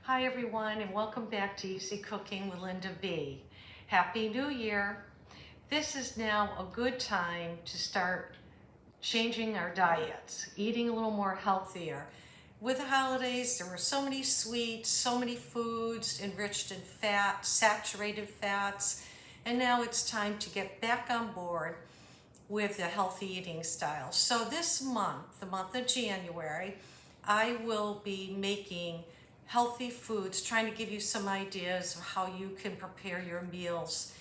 Hi everyone, and welcome back to Easy Cooking with Linda B. Happy New Year. This is now a good time to start changing our diets, eating a little more healthier. With the holidays, there were so many sweets, so many foods enriched in fat, saturated fats, and now it's time to get back on board with a healthy eating style. So this month, the month of January, I will be making healthy foods, trying to give you some ideas of how you can prepare your meals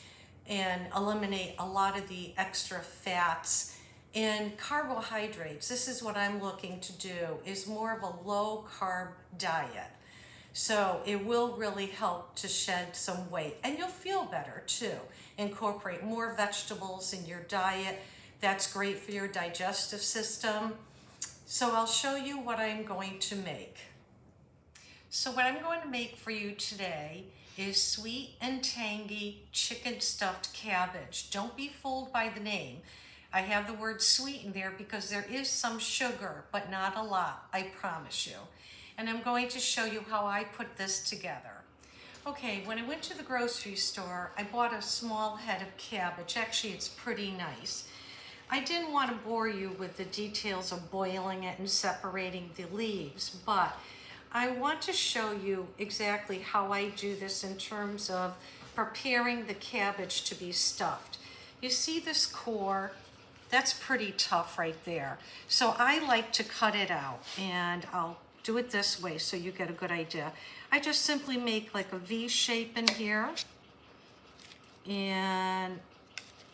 and eliminate a lot of the extra fats and carbohydrates. This is what I'm looking to do, is more of a low carb diet. So it will really help to shed some weight, and you'll feel better too. Incorporate more vegetables in your diet. That's great for your digestive system. So I'll show you what I'm going to make. So what I'm going to make for you today is sweet and tangy chicken stuffed cabbage. Don't be fooled by the name. I have the word sweet in there because there is some sugar, but not a lot, I promise you. And I'm going to show you how I put this together. Okay, when I went to the grocery store, I bought a small head of cabbage. Actually, it's pretty nice. I didn't want to bore you with the details of boiling it and separating the leaves, but I want to show you exactly how I do this in terms of preparing the cabbage to be stuffed. You see this core? That's pretty tough right there. So I like to cut it out, and I'll do it this way so you get a good idea. I just simply make like a V shape in here, and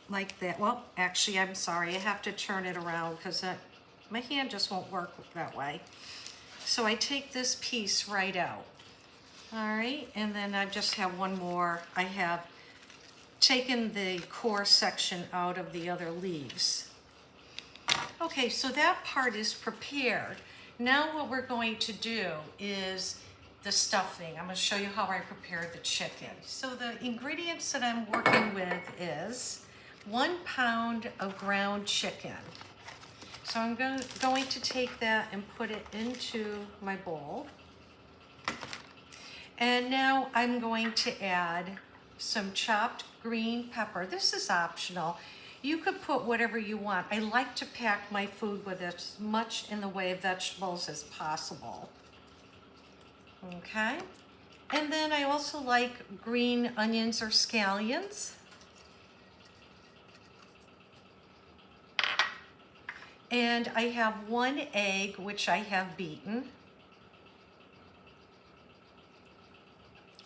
like that. Well, actually, I'm sorry, I have to turn it around because my hand just won't work that way. So I take this piece right out. All right, and then I just have one more. I have taken the core section out of the other leaves. Okay, so that part is prepared. Now what we're going to do is the stuffing. I'm going to show you how I prepare the chicken. So the ingredients that I'm working with is 1 pound of ground chicken. So I'm going to take that and put it into my bowl. And now I'm going to add some chopped green pepper. This is optional. You could put whatever you want. I like to pack my food with as much in the way of vegetables as possible. Okay? And then I also like green onions or scallions. And I have 1 egg, which I have beaten.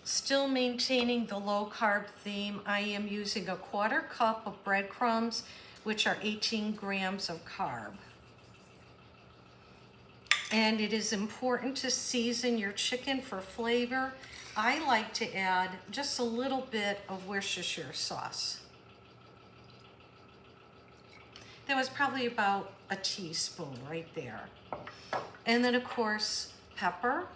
Still maintaining the low carb theme, I am using a 1/4 cup of breadcrumbs, which are 18 grams of carb. And it is important to season your chicken for flavor. I like to add just a little bit of Worcestershire sauce. That was probably about a teaspoon right there. And then of course, pepper,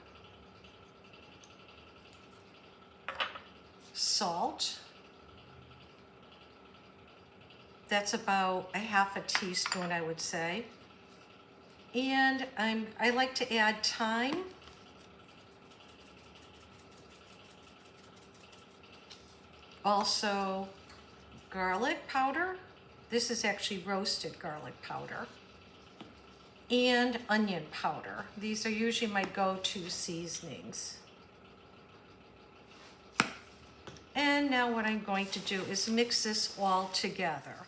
salt. That's about a 1/2 teaspoon, I would say. And I like to add thyme. Also garlic powder. This is actually roasted garlic powder. And onion powder. These are usually my go-to seasonings. And now what I'm going to do is mix this all together.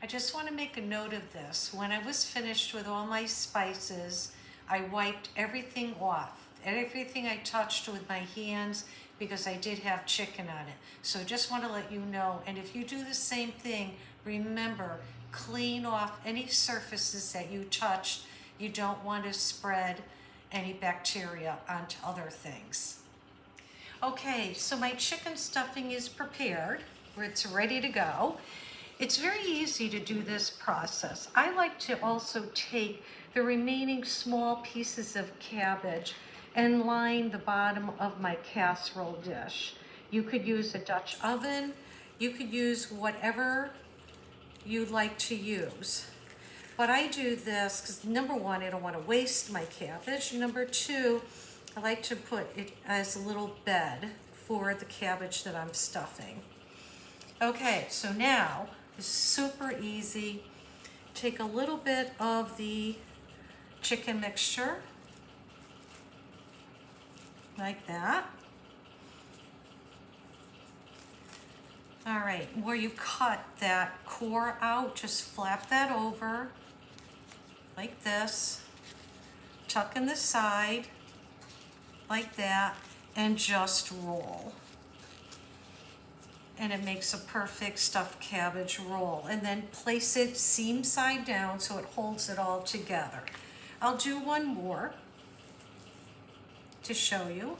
I just want to make a note of this. When I was finished with all my spices, I wiped everything off. Everything I touched with my hands, because I did have chicken on it. So just want to let you know, and if you do the same thing, remember, clean off any surfaces that you touched. You don't want to spread any bacteria onto other things. Okay, so my chicken stuffing is prepared. It's ready to go. It's very easy to do this process. I like to also take the remaining small pieces of cabbage and line the bottom of my casserole dish. You could use a Dutch oven. You could use whatever you'd like to use. But I do this because number one, I don't want to waste my cabbage. Number two, I like to put it as a little bed for the cabbage that I'm stuffing. Okay, so now it's super easy. Take a little bit of the chicken mixture, like that. All right, where you cut that core out, just flap that over like this. Tuck in the side like that and just roll. And it makes a perfect stuffed cabbage roll. And then place it seam side down so it holds it all together. I'll do one more to show you.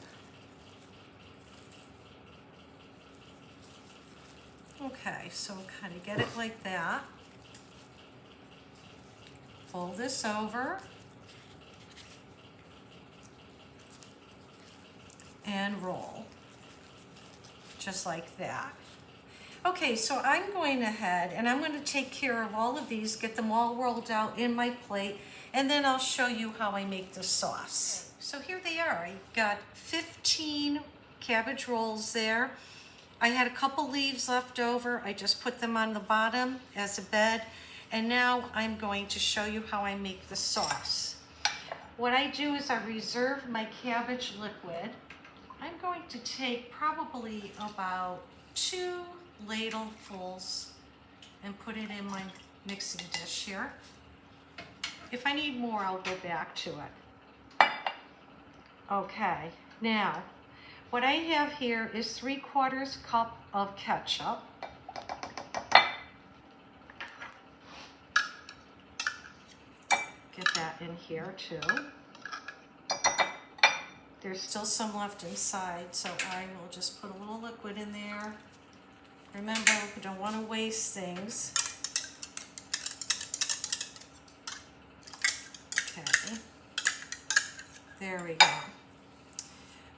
Okay, so kind of get it like that. Fold this over. And roll, just like that. Okay, so I'm going ahead and I'm going to take care of all of these, get them all rolled out in my plate, and then I'll show you how I make the sauce. So here they are. I got 15 cabbage rolls there. I had a couple leaves left over. I just put them on the bottom as a bed, and now I'm going to show you how I make the sauce. What I do is I reserve my cabbage liquid. I'm going to take probably about 2 ladlefuls and put it in my mixing dish here. If I need more, I'll go back to it. Okay, now what I have here is 3/4 cup of ketchup. Get that in here too. There's still some left inside, so I will just put a little liquid in there. Remember, we don't want to waste things. Okay, there we go.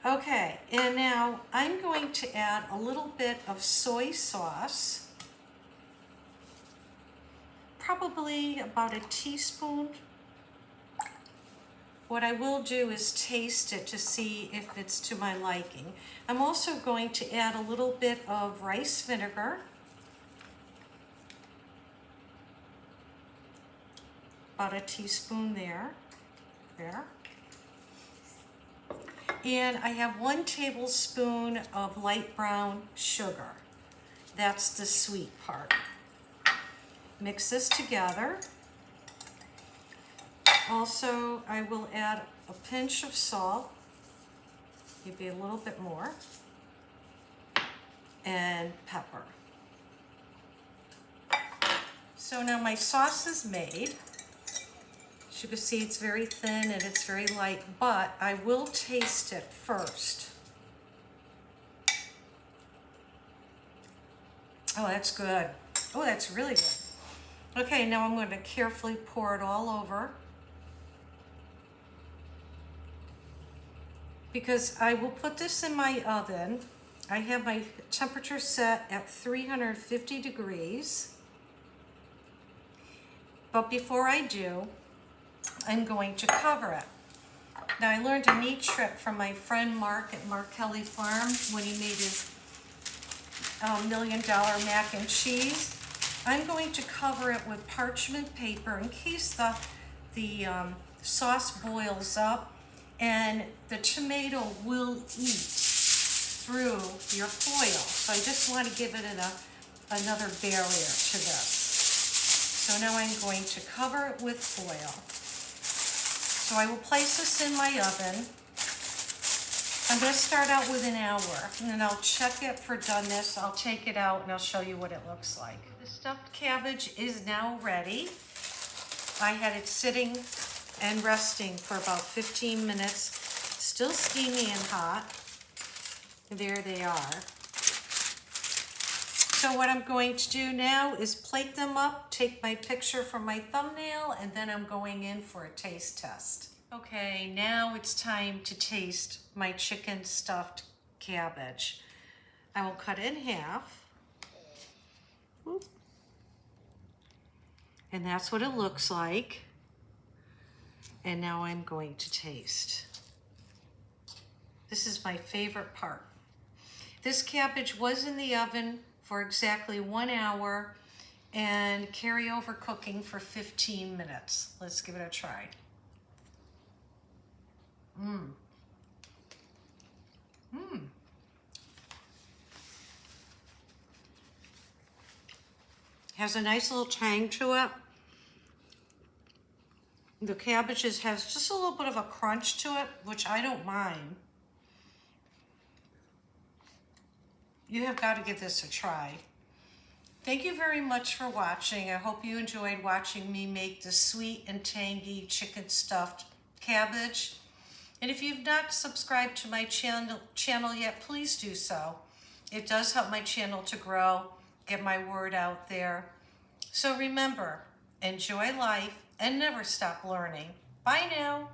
Okay, and now I'm going to add a little bit of soy sauce, probably about a teaspoon. What I will do is taste it to see if it's to my liking. I'm also going to add a little bit of rice vinegar. About a teaspoon there. And I have 1 tablespoon of light brown sugar. That's the sweet part. Mix this together. Also, I will add a pinch of salt, maybe a little bit more, and pepper. So now my sauce is made. As you can see, it's very thin and it's very light, but I will taste it first. Oh, that's good. Oh, that's really good. Okay, now I'm going to carefully pour it all over. Because I will put this in my oven. I have my temperature set at 350 degrees. But before I do, I'm going to cover it. Now I learned a neat trick from my friend Mark at Mark Kelly Farm when he made his $1 million mac and cheese. I'm going to cover it with parchment paper in case the sauce boils up. And the tomato will eat through your foil. So I just want to give it another barrier to this. So now I'm going to cover it with foil. So I will place this in my oven. I'm going to start out with an hour, and then I'll check it for doneness. I'll take it out and I'll show you what it looks like. The stuffed cabbage is now ready. I had it sitting and resting for about 15 minutes, still steamy and hot. There they are. So what I'm going to do now is plate them up, take my picture for my thumbnail, and then I'm going in for a taste test. Okay, now it's time to taste my chicken stuffed cabbage. I will cut it in half. Oop. And that's what it looks like. And now I'm going to taste. This is my favorite part. This cabbage was in the oven for exactly 1 hour and carryover cooking for 15 minutes. Let's give it a try. Has a nice little tang to it. The cabbages has just a little bit of a crunch to it, which I don't mind. You have got to give this a try. Thank you very much for watching. I hope you enjoyed watching me make the sweet and tangy chicken stuffed cabbage. And if you've not subscribed to my channel yet, please do so. It does help my channel to grow, get my word out there. So remember, enjoy life and never stop learning. Bye now.